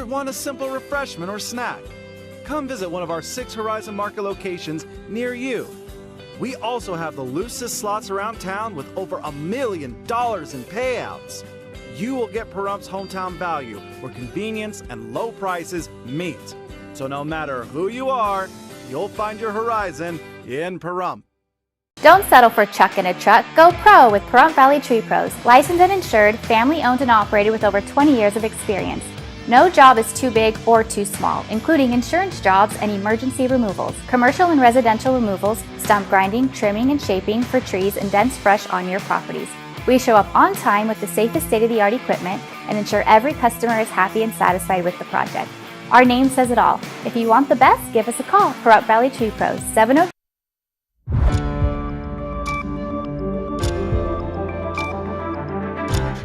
want a simple refreshment or snack? Come visit one of our 6 Horizon Market locations near you. We also have the loosest slots around town with over $1 million in payouts. You will get Pahrumph's hometown value where convenience and low prices meet. So no matter who you are, you'll find your Horizon in Pahrump. Don't settle for chuck in a truck. Go pro with Pahrump Valley Tree Pros. Licensed and insured, family owned and operated with over 20 years of experience. No job is too big or too small, including insurance jobs and emergency removals, commercial and residential removals, stump grinding, trimming and shaping for trees and dense brush on your properties. We show up on time with the safest state-of-the-art equipment and ensure every customer is happy and satisfied with the project. Our name says it all. If you want the best, give us a call. Pahrump Valley Tree Pros, 702.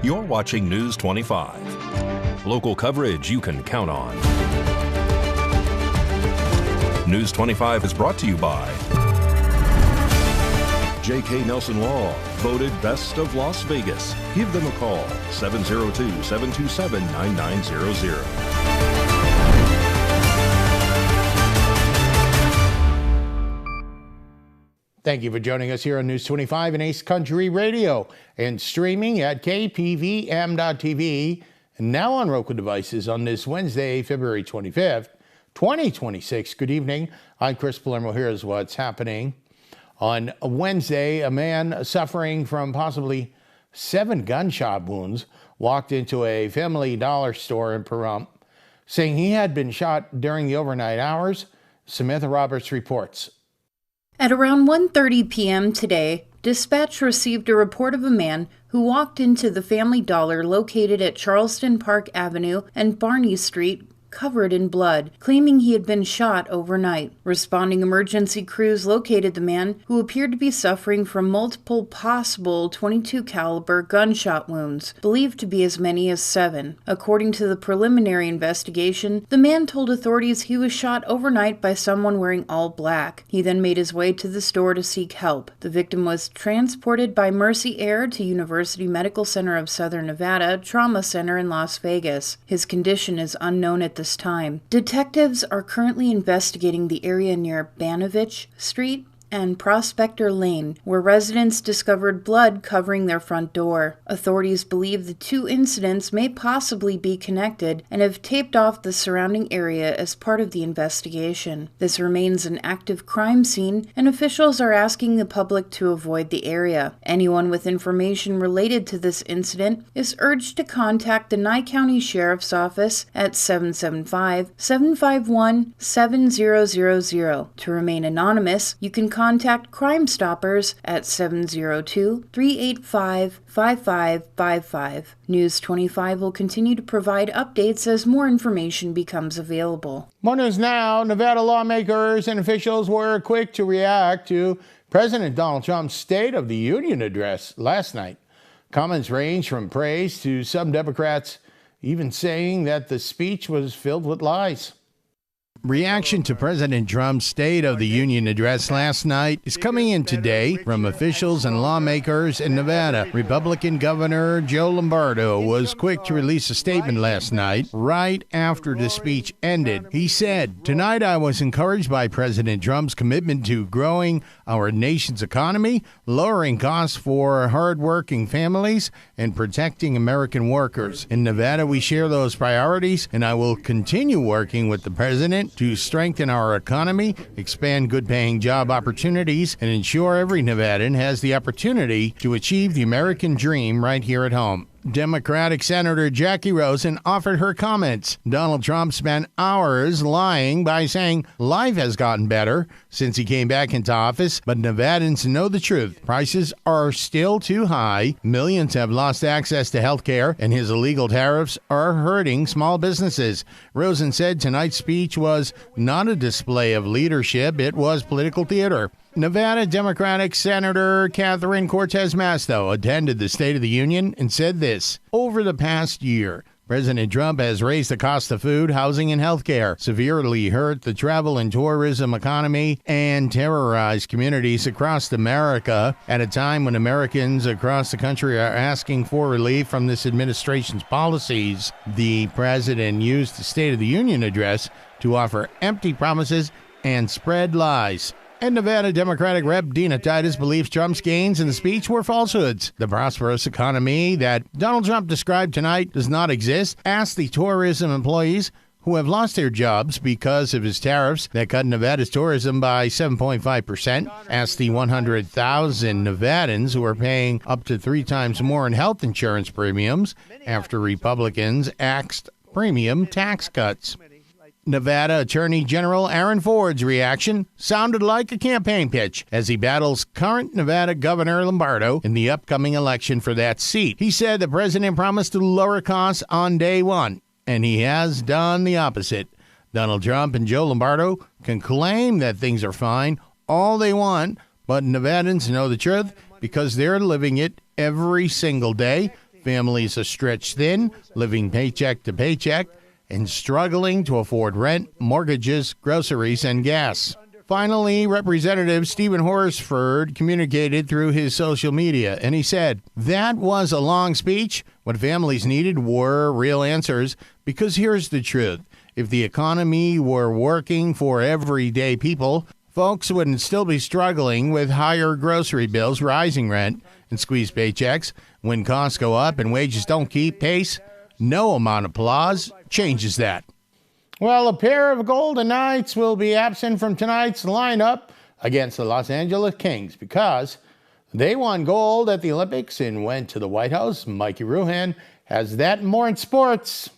You're watching News 25. Local coverage you can count on. News 25 is brought to you by J.K. Nelson Law, voted Best of Las Vegas. Give them a call, 702-727-9900. Thank you for joining us here on News 25 and Ace Country Radio and streaming at KPVM.TV and now on Roku devices on this Wednesday, February 25th, 2026. Good evening. I'm Chris Palermo. Here's what's happening. On Wednesday, a man suffering from possibly 7 gunshot wounds walked into a Family Dollar store in Pahrump, saying he had been shot during the overnight hours. Samantha Roberts reports. At around 1:30 p.m. today, dispatch received a report of a man who walked into the Family Dollar located at Charleston Park Avenue and Barney Street, covered in blood, claiming he had been shot overnight. Responding emergency crews located the man, who appeared to be suffering from multiple possible .22 caliber gunshot wounds, believed to be as many as 7. According to the preliminary investigation, the man told authorities he was shot overnight by someone wearing all black. He then made his way to the store to seek help. The victim was transported by Mercy Air to University Medical Center of Southern Nevada Trauma Center in Las Vegas. His condition is unknown at this time. Detectives are currently investigating the area near Banovich Street and Prospector Lane, where residents discovered blood covering their front door. Authorities believe the 2 incidents may possibly be connected and have taped off the surrounding area as part of the investigation. This remains an active crime scene, and officials are asking the public to avoid the area. Anyone with information related to this incident is urged to contact the Nye County Sheriff's Office at 775-751-7000. To remain anonymous, you can contact Crime Stoppers at 702-385-5555. News 25 will continue to provide updates as more information becomes available. More news now. Nevada lawmakers and officials were quick to react to President Donald Trump's State of the Union address last night. Comments range from praise to some Democrats even saying that the speech was filled with lies. Reaction to President Trump's State of the Union address last night is coming in today from officials and lawmakers in Nevada. Republican Governor Joe Lombardo was quick to release a statement last night, right after the speech ended. He said, "Tonight I was encouraged by President Trump's commitment to growing our nation's economy, lowering costs for hardworking families, and protecting American workers. In Nevada, we share those priorities, and I will continue working with the president to strengthen our economy, expand good-paying job opportunities, and ensure every Nevadan has the opportunity to achieve the American dream right here at home." Democratic Senator Jackie Rosen offered her comments. Donald Trump spent hours lying by saying life has gotten better since he came back into office, but Nevadans know the truth. Prices are still too high, millions have lost access to health care, and his illegal tariffs are hurting small businesses. Rosen said tonight's speech was not a display of leadership, it was political theater. Nevada Democratic Senator Catherine Cortez Masto attended the State of the Union and said this: "Over the past year, President Trump has raised the cost of food, housing, and health care, severely hurt the travel and tourism economy, and terrorized communities across America at a time when Americans across the country are asking for relief from this administration's policies. The president used the State of the Union address to offer empty promises and spread lies. And Nevada Democratic Rep. Dina Titus believes Trump's gains in the speech were falsehoods. The prosperous economy that Donald Trump described tonight does not exist. Ask the tourism employees who have lost their jobs because of his tariffs that cut Nevada's tourism by 7.5%. Ask the 100,000 Nevadans who are paying up to 3 times more in health insurance premiums after Republicans axed premium tax cuts. Nevada Attorney General Aaron Ford's reaction sounded like a campaign pitch as he battles current Nevada Governor Lombardo in the upcoming election for that seat. He said the president promised to lower costs on day one, and he has done the opposite. Donald Trump and Joe Lombardo can claim that things are fine all they want, but Nevadans know the truth because they're living it every single day. Families are stretched thin, living paycheck to paycheck, and struggling to afford rent, mortgages, groceries, and gas. Finally, Representative Stephen Horsford communicated through his social media, and he said, "That was a long speech. What families needed were real answers, because here's the truth. If the economy were working for everyday people, folks wouldn't still be struggling with higher grocery bills, rising rent, and squeezed paychecks. When costs go up and wages don't keep pace, no amount of applause changes that." Well, a pair of Golden Knights will be absent from tonight's lineup against the Los Angeles Kings because they won gold at the Olympics and went to the White House. Mikey Ruhan has that and more in sports.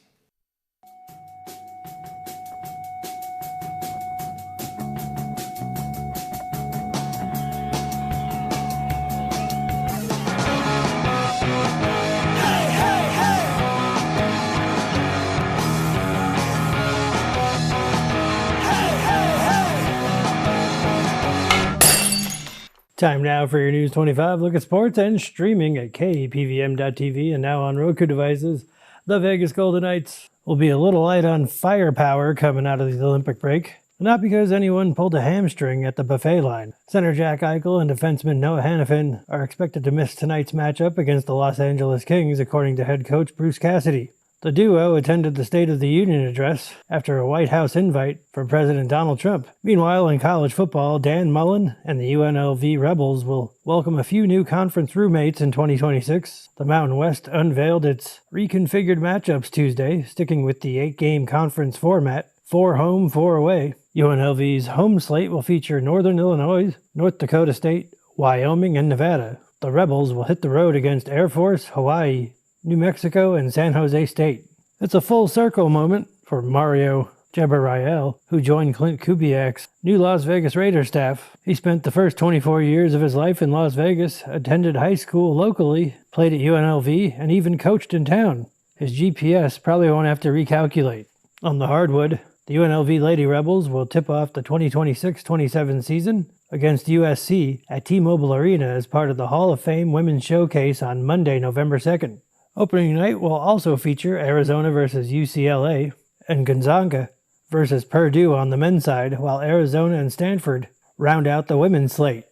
Time now for your News 25 look at sports and streaming at KPVM.TV and now on Roku devices. The Vegas Golden Knights will be a little light on firepower coming out of the Olympic break. Not because anyone pulled a hamstring at the buffet line. Center Jack Eichel and defenseman Noah Hanifin are expected to miss tonight's matchup against the Los Angeles Kings, according to head coach Bruce Cassidy. The duo attended the State of the Union address after a White House invite from President Donald Trump. Meanwhile, in college football, Dan Mullen and the UNLV Rebels will welcome a few new conference roommates in 2026. The Mountain West unveiled its reconfigured matchups Tuesday, sticking with the 8-game conference format, 4 home, 4 away. UNLV's home slate will feature Northern Illinois, North Dakota State, Wyoming, and Nevada. The Rebels will hit the road against Air Force, Hawaii, New Mexico, and San Jose State. It's a full circle moment for Mario Jabariel, who joined Clint Kubiak's new Las Vegas Raiders staff. He spent the first 24 years of his life in Las Vegas, attended high school locally, played at UNLV, and even coached in town. His GPS probably won't have to recalculate. On the hardwood, the UNLV Lady Rebels will tip off the 2026-27 season against USC at T-Mobile Arena as part of the Hall of Fame Women's Showcase on Monday, November 2nd. Opening night will also feature Arizona versus UCLA and Gonzaga versus Purdue on the men's side, while Arizona and Stanford round out the women's slate.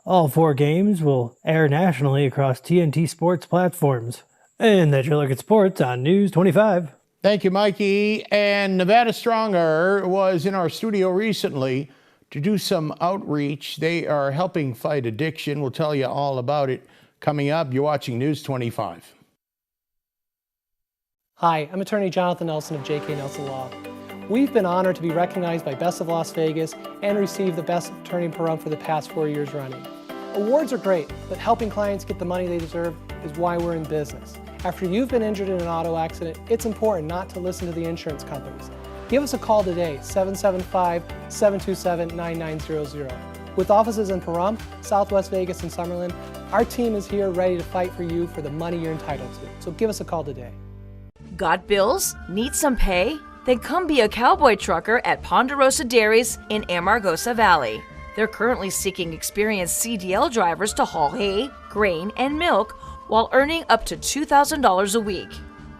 All 4 games will air nationally across TNT Sports platforms. And that's your look at sports on News 25. Thank you, Mikey. And Nevada Stronger was in our studio recently to do some outreach. They are helping fight addiction. We'll tell you all about it coming up. You're watching News 25. Hi, I'm attorney Jonathan Nelson of J.K. Nelson Law. We've been honored to be recognized by Best of Las Vegas and receive the Best Attorney per for the past 4 years running. Awards are great, but helping clients get the money they deserve is why we're in business. After you've been injured in an auto accident, it's important not to listen to the insurance companies. Give us a call today, 775-727-9900. With offices in Pahrump, Southwest Vegas, and Summerlin, our team is here ready to fight for you for the money you're entitled to. So give us a call today. Got bills? Need some pay? Then come be a cowboy trucker at Ponderosa Dairies in Amargosa Valley. They're currently seeking experienced CDL drivers to haul hay, grain, and milk while earning up to $2,000 a week.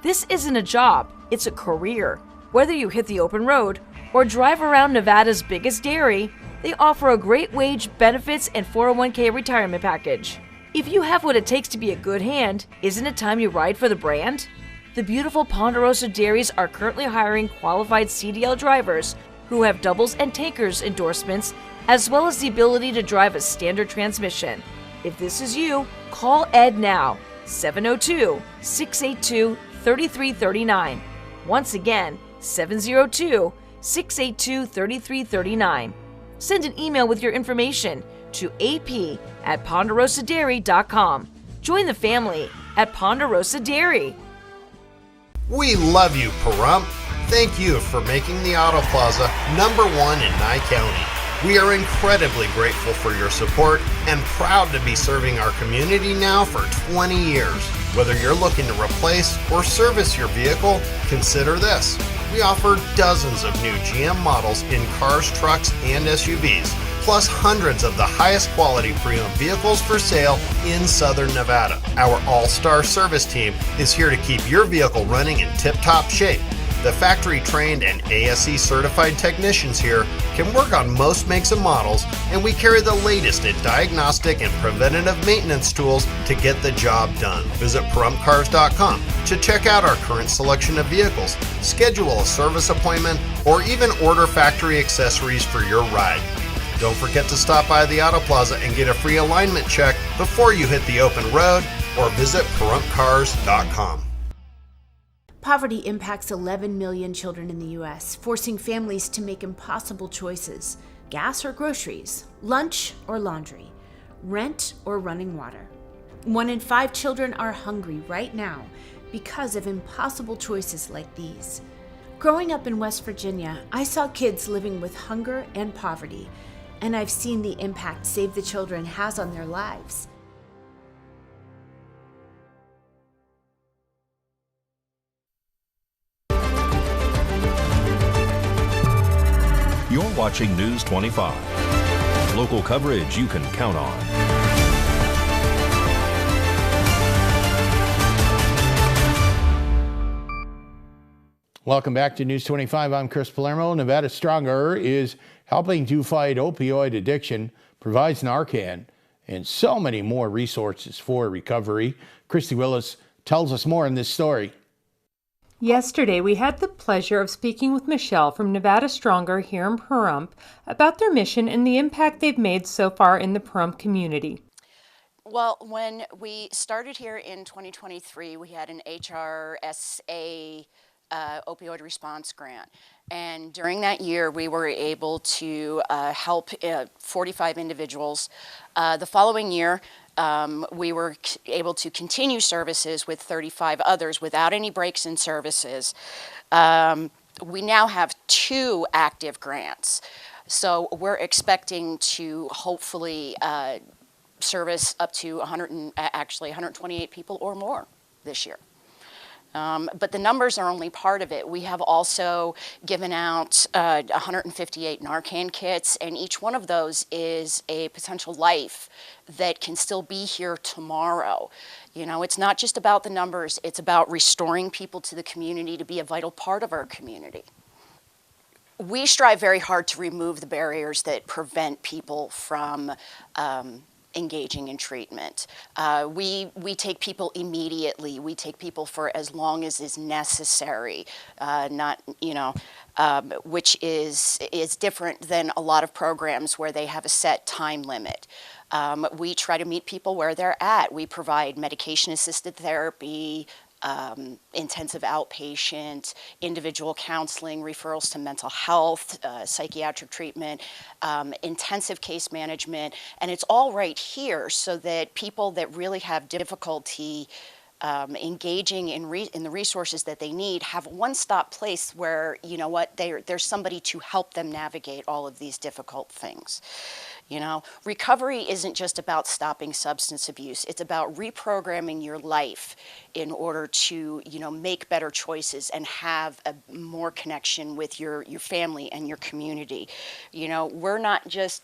This isn't a job, it's a career. Whether you hit the open road or drive around Nevada's biggest dairy, they offer a great wage, benefits, and 401k retirement package. If you have what it takes to be a good hand, isn't it time you ride for the brand? The beautiful Ponderosa Dairies are currently hiring qualified CDL drivers who have doubles and tankers endorsements, as well as the ability to drive a standard transmission. If this is you, call Ed now, 702-682-3339. Once again, 702-682-3339. Send an email with your information to ap@ponderosadairy.com. Join the family at Ponderosa Dairy. We love you, Pahrump. Thank you for making the Auto Plaza #1 in Nye County. We are incredibly grateful for your support and proud to be serving our community now for 20 years. Whether you're looking to replace or service your vehicle, consider this. We offer dozens of new GM models in cars, trucks, and SUVs, plus hundreds of the highest quality pre-owned vehicles for sale in Southern Nevada. Our all-star service team is here to keep your vehicle running in tip-top shape. The factory-trained and ASE certified technicians here can work on most makes and models, and we carry the latest in diagnostic and preventative maintenance tools to get the job done. Visit PahrumpCars.com to check out our current selection of vehicles, schedule a service appointment, or even order factory accessories for your ride. Don't forget to stop by the Auto Plaza and get a free alignment check before you hit the open road, or visit PahrumpCars.com. Poverty impacts 11 million children in the U.S., forcing families to make impossible choices: gas or groceries, lunch or laundry, rent or running water. 1 in 5 children are hungry right now because of impossible choices like these. Growing up in West Virginia, I saw kids living with hunger and poverty, and I've seen the impact Save the Children has on their lives. You're watching News 25. Local coverage you can count on. Welcome back to News 25. I'm Chris Palermo. Nevada Stronger is helping to fight opioid addiction, provides Narcan, and so many more resources for recovery. Christy Willis tells us more in this story. Yesterday, we had the pleasure of speaking with Michelle from Nevada Stronger here in Pahrump about their mission and the impact they've made so far in the Pahrump community. Well, when we started here in 2023, we had an HRSA opioid response grant. And during that year, we were able to help 45 individuals. The following year, we were able to continue services with 35 others without any breaks in services. We now have 2 active grants. So we're expecting to hopefully service up to 128 people or more this year. But the numbers are only part of it. We have also given out 158 Narcan kits, and each one of those is a potential life that can still be here tomorrow. You know, it's not just about the numbers, it's about restoring people to the community to be a vital part of our community. We strive very hard to remove the barriers that prevent people from engaging in treatment. We take people immediately. We take people for as long as is necessary, which is different than a lot of programs where they have a set time limit. We try to meet people where they're at. We provide medication-assisted therapy, intensive outpatient, individual counseling, referrals to mental health, psychiatric treatment, intensive case management, and it's all right here so that people that really have difficulty engaging in the resources that they need have a one-stop place where, you know what, there's somebody to help them navigate all of these difficult things. You know, recovery isn't just about stopping substance abuse. It's about reprogramming your life in order to, make better choices and have a more connection with your family and your community. You know, we're not just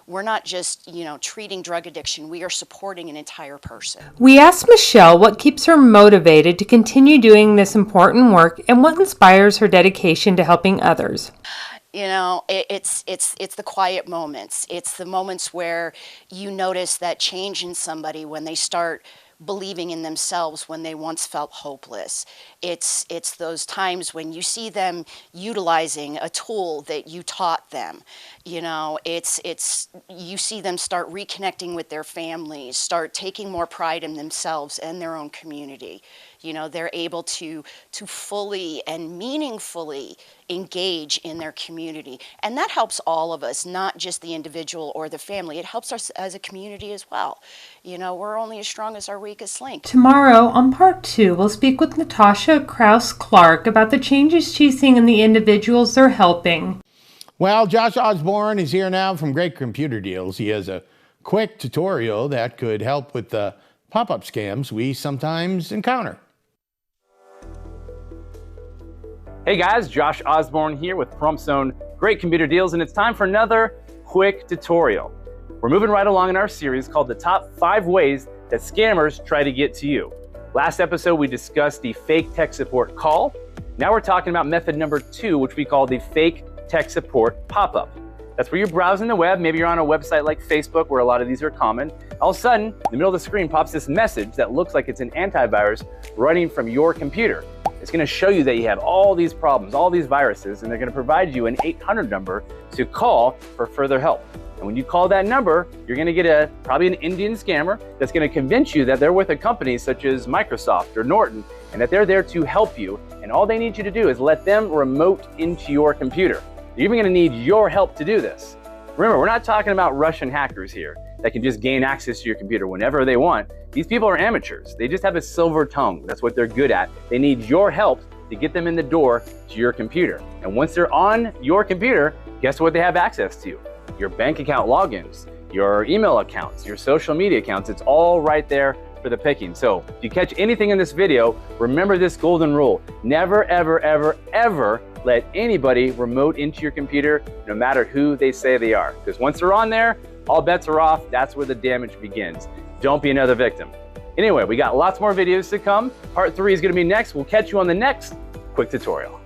we're not just, treating drug addiction. We are supporting an entire person. We asked Michelle what keeps her motivated to continue doing this important work and what inspires her dedication to helping others. It's the quiet moments. It's the moments where you notice that change in somebody when they start believing in themselves when they once felt hopeless. It's those times when you see them utilizing a tool that you taught them. It's you see them start reconnecting with their families, start taking more pride in themselves and their own community. They're able to fully and meaningfully engage in their community. And that helps all of us, not just the individual or the family. It helps us as a community as well. We're only as strong as our weakest link. Tomorrow, on part 2, we'll speak with Natasha Kraus-Clark about the changes she's seeing in the individuals they're helping. Well, Josh Osborne is here now from Great Computer Deals. He has a quick tutorial that could help with the pop-up scams we sometimes encounter. Hey guys, Josh Osborne here with Parump's own Great Computer Deals, and it's time for another quick tutorial. We're moving right along in our series called the Top 5 Ways That Scammers Try to Get to You. Last episode we discussed the fake tech support call. Now we're talking about method number 2, which we call the fake tech support pop-up. That's where you're browsing the web, maybe you're on a website like Facebook where a lot of these are common. All of a sudden, in the middle of the screen pops this message that looks like it's an antivirus running from your computer. It's going to show you that you have all these problems, all these viruses, and they're going to provide you an 800 number to call for further help. And when you call that number, you're going to get probably an Indian scammer that's going to convince you that they're with a company such as Microsoft or Norton, and that they're there to help you. And all they need you to do is let them remote into your computer. You're even going to need your help to do this. Remember, we're not talking about Russian hackers here that can just gain access to your computer whenever they want. These people are amateurs. They just have a silver tongue. That's what they're good at. They need your help to get them in the door to your computer. And once they're on your computer, guess what they have access to? Your bank account logins, your email accounts, your social media accounts. It's all right there for the picking. So if you catch anything in this video, remember this golden rule. Never, ever, ever, ever let anybody remote into your computer, no matter who they say they are. Because once they're on there, all bets are off. That's where the damage begins. Don't be another victim. Anyway, we got lots more videos to come. Part 3 is going to be next. We'll catch you on the next quick tutorial.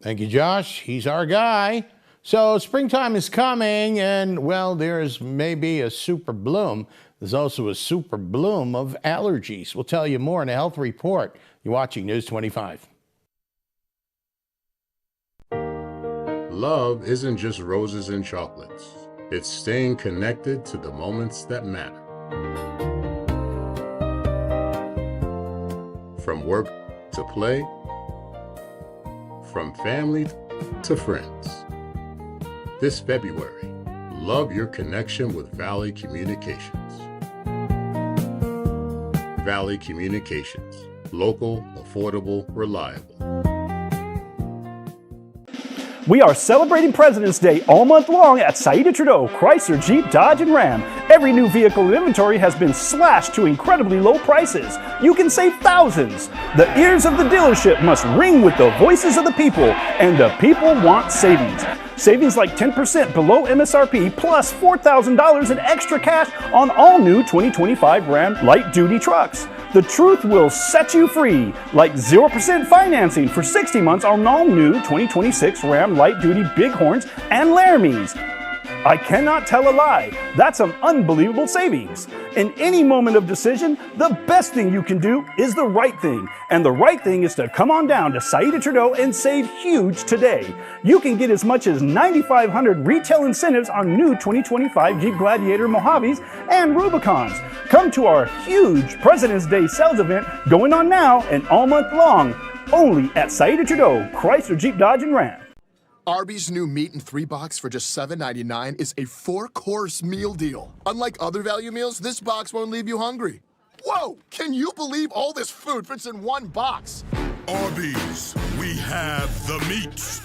Thank you, Josh. He's our guy. So springtime is coming, and well, there's maybe a super bloom. There's also a super bloom of allergies. We'll tell you more in a health report. You're watching News 25. Love isn't just roses and chocolates. It's staying connected to the moments that matter. From work to play, from family to friends. This February, love your connection with Valley Communications. Valley Communications, local, affordable, reliable. We are celebrating President's Day all month long at Saida Trudeau, Chrysler, Jeep, Dodge, and Ram. Every new vehicle inventory has been slashed to incredibly low prices. You can save thousands. The ears of the dealership must ring with the voices of the people, and the people want savings. Savings like 10% below MSRP plus $4,000 in extra cash on all new 2025 Ram light-duty trucks. The truth will set you free, like 0% financing for 60 months on all new 2026 Ram light-duty Bighorns and Laramies. I cannot tell a lie. That's some unbelievable savings. In any moment of decision, the best thing you can do is the right thing. And the right thing is to come on down to Saida Trudeau and save huge today. You can get as much as 9,500 retail incentives on new 2025 Jeep Gladiator Mojaves and Rubicons. Come to our huge President's Day sales event going on now and all month long, only at Saida Trudeau, Chrysler, Jeep, Dodge, and Ram. Arby's new meat in 3 box for just $7.99 is a 4-course meal deal. Unlike other value meals, this box won't leave you hungry. Whoa! Can you believe all this food fits in 1 box? Arby's, we have the meat.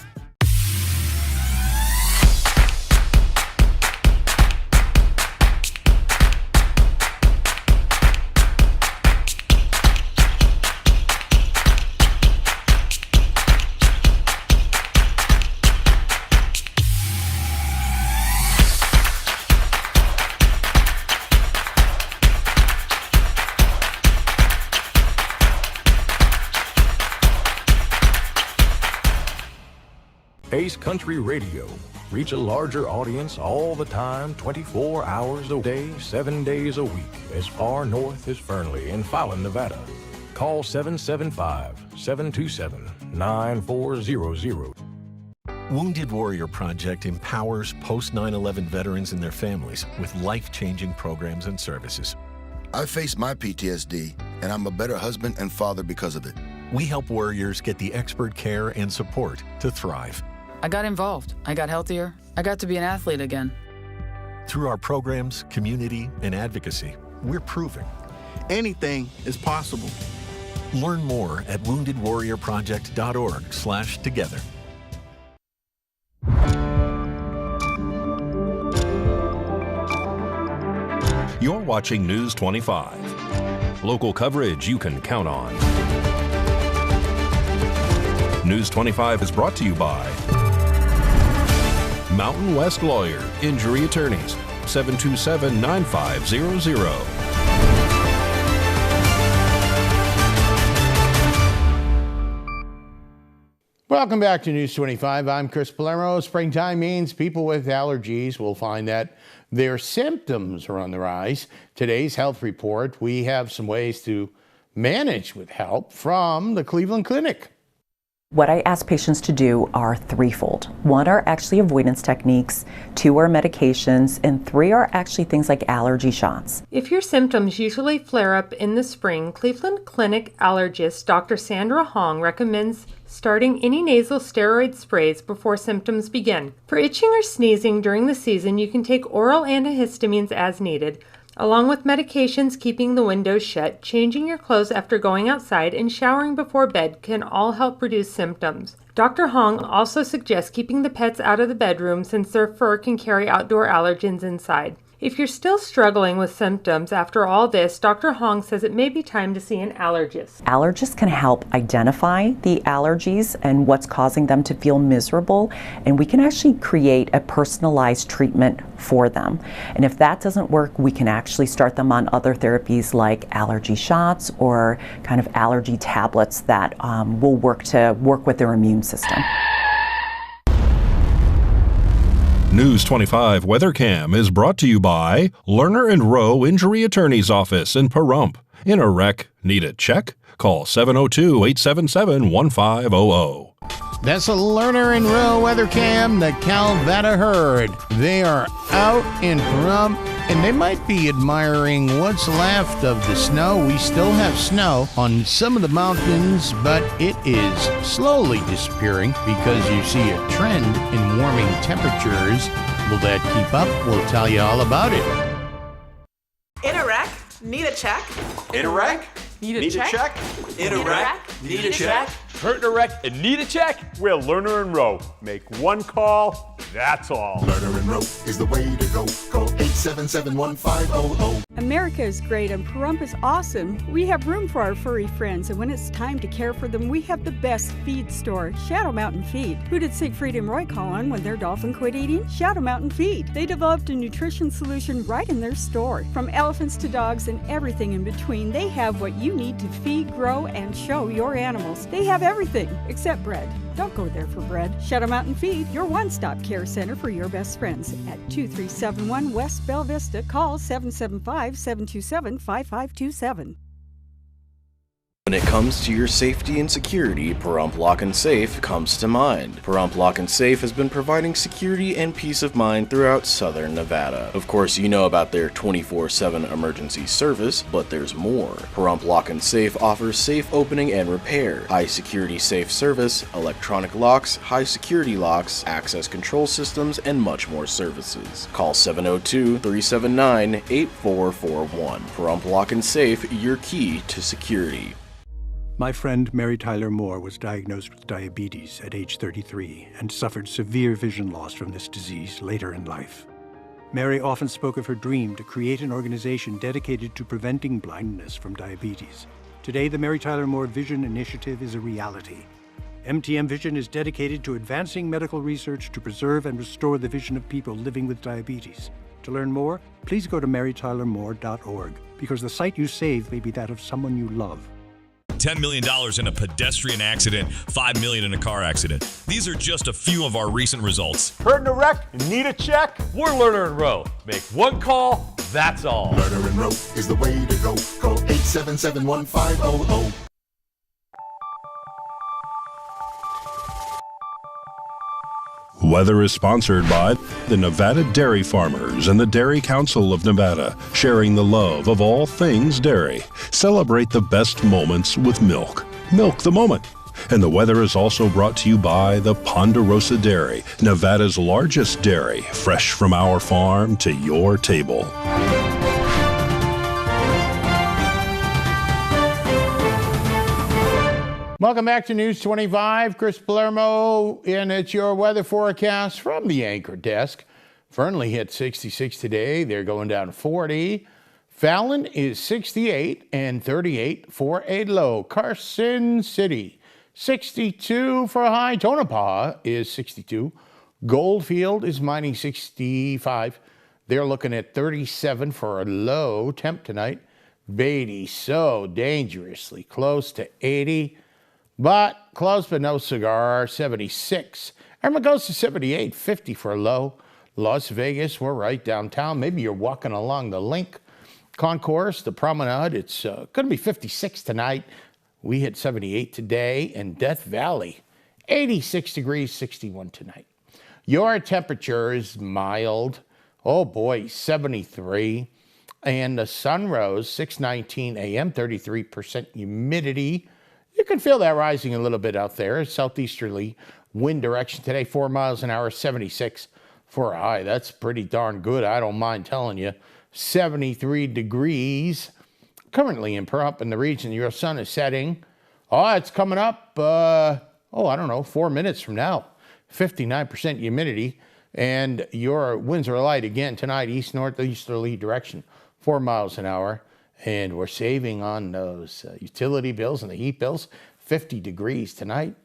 Ace Country Radio. Reach a larger audience all the time, 24 hours a day, 7 days a week, as far north as Fernley in Fallon, Nevada. Call 775-727-9400. Wounded Warrior Project empowers post 9/11 veterans and their families with life-changing programs and services. I faced my PTSD, and I'm a better husband and father because of it. We help warriors get the expert care and support to thrive. I got involved. I got healthier. I got to be an athlete again. Through our programs, community, and advocacy, we're proving anything is possible. Learn more at woundedwarriorproject.org/together. You're watching News 25. Local coverage you can count on. News 25 is brought to you by Mountain West Lawyer, Injury Attorneys, 727-9500. Welcome back to News 25. I'm Chris Palermo. Springtime means people with allergies will find that their symptoms are on the rise. Today's health report, we have some ways to manage with help from the Cleveland Clinic. What I ask patients to do are threefold. One are actually avoidance techniques, two are medications, and three are actually things like allergy shots. If your symptoms usually flare up in the spring, Cleveland Clinic allergist Dr. Sandra Hong recommends starting any nasal steroid sprays before symptoms begin. For itching or sneezing during the season, you can take oral antihistamines as needed, along with medications keeping the windows shut, changing your clothes after going outside, and showering before bed can all help reduce symptoms. Dr. Hong also suggests keeping the pets out of the bedroom since their fur can carry outdoor allergens inside. If you're still struggling with symptoms after all this, Dr. Hong says it may be time to see an allergist. Allergists can help identify the allergies and what's causing them to feel miserable, and we can actually create a personalized treatment for them. And if that doesn't work, we can actually start them on other therapies like allergy shots or kind of allergy tablets that will work with their immune system. News 25 WeatherCam is brought to you by Lerner & Rowe Injury Attorney's Office in Pahrump. In a wreck, need a check? Call 702-877-1500. That's a Lerner & Rowe WeatherCam, the Calvada herd. They are out in Pahrump, and they might be admiring what's left of the snow. We still have snow on some of the mountains, but it is slowly disappearing because you see a trend in warming temperatures. Will that keep up? We'll tell you all about it. In a wreck, need a check. In a wreck, need a check. In a wreck, need a check. Hurt in a wreck and need a check? We're Lerner & Rowe. Make one call, that's all. Lerner & Rowe is the way to go. Call 877-1500. America is great and Pahrump is awesome. We have room for our furry friends, and when it's time to care for them, we have the best feed store, Shadow Mountain Feed. Who did Siegfried and Roy call on when their dolphin quit eating? Shadow Mountain Feed. They developed a nutrition solution right in their store. From elephants to dogs and everything in between, they have what you need to feed, grow, and show your animals. They have everything except bread. Don't go there for bread. Shadow Mountain Feed, your one-stop care center for your best friends. At 2371 West Bell Vista, call 775-727-5527. When it comes to your safety and security, Pahrump Lock & Safe comes to mind. Pahrump Lock & Safe has been providing security and peace of mind throughout southern Nevada. Of course, you know about their 24/7 emergency service, but there's more. Pahrump Lock & Safe offers safe opening and repair, high security safe service, electronic locks, high security locks, access control systems, and much more services. Call 702-379-8441. Pahrump Lock & Safe, your key to security. My friend Mary Tyler Moore was diagnosed with diabetes at age 33 and suffered severe vision loss from this disease later in life. Mary often spoke of her dream to create an organization dedicated to preventing blindness from diabetes. Today, the Mary Tyler Moore Vision Initiative is a reality. MTM Vision is dedicated to advancing medical research to preserve and restore the vision of people living with diabetes. To learn more, please go to marytylermoore.org, because the sight you save may be that of someone you love. $10 million in a pedestrian accident, $5 million in a car accident. These are just a few of our recent results. Hurt in a wreck? Need a check? We're Lerner and Rowe. Make one call, that's all. Lerner and Rowe is the way to go. Call 877-1500. Weather is sponsored by the Nevada Dairy Farmers and the Dairy Council of Nevada, sharing the love of all things dairy. Celebrate the best moments with milk. Milk the moment. And the weather is also brought to you by the Ponderosa Dairy, Nevada's largest dairy, fresh from our farm to your table. Welcome back to News 25. Chris Palermo, and it's your weather forecast from the Anchor Desk. Fernley hit 66 today. They're going down to 40. Fallon is 68 and 38 for a low. Carson City, 62 for a high. Tonopah is 62. Goldfield is mining 65. They're looking at 37 for a low temp tonight. Beatty, so dangerously close to 80. But close but no cigar, 76. Hermosa 78, 50 for a low. Las Vegas, we're right downtown. Maybe you're walking along the Link Concourse, the Promenade. It's going to be 56 tonight. We hit 78 today. And Death Valley, 86 degrees, 61 tonight. Your temperature is mild. Oh boy, 73. And the sun rose, 6:19 a.m., 33% humidity. You can feel that rising a little bit out there. Southeasterly wind direction today, 4 miles an hour, 76 for a high. That's pretty darn good. I don't mind telling you. 73 degrees currently in Pahrump in the region. Your sun is setting. Oh, it's coming up, 4 minutes from now. 59% humidity. And your winds are light again tonight, east-northeasterly direction, 4 miles an hour. And we're saving on those utility bills and the heat bills, 50 degrees tonight.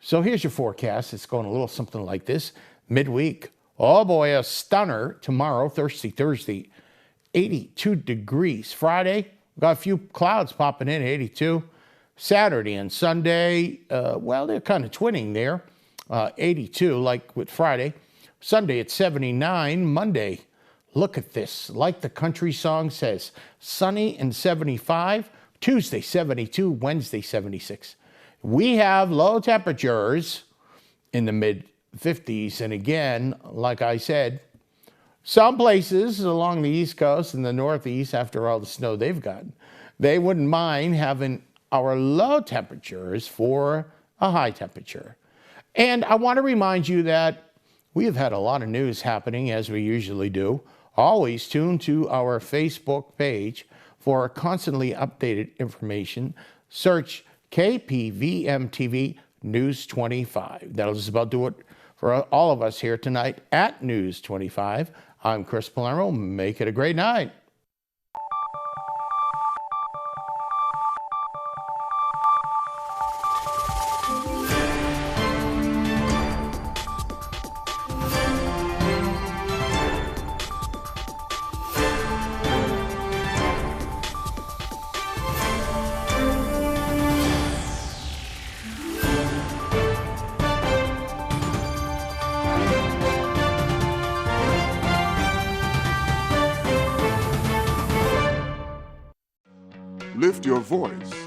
So here's your forecast. It's going a little something like this. Midweek, oh boy, a stunner tomorrow, Thursday, 82 degrees. Friday, got a few clouds popping in, 82. Saturday and Sunday, they're kind of twinning there, 82 like with Friday. Sunday at 79. Monday, look at this. Like the country song says, sunny and 75. Tuesday, 72. Wednesday, 76. We have low temperatures in the mid-50s. And again, like I said, some places along the East Coast and the Northeast, after all the snow they've gotten, they wouldn't mind having our low temperatures for a high temperature. And I want to remind you that we have had a lot of news happening, as we usually do. Always tune to our Facebook page for constantly updated information. Search KPVM-TV News 25. That'll just about do it for all of us here tonight at News 25. I'm Chris Palermo. Make it a great night. Lift your voice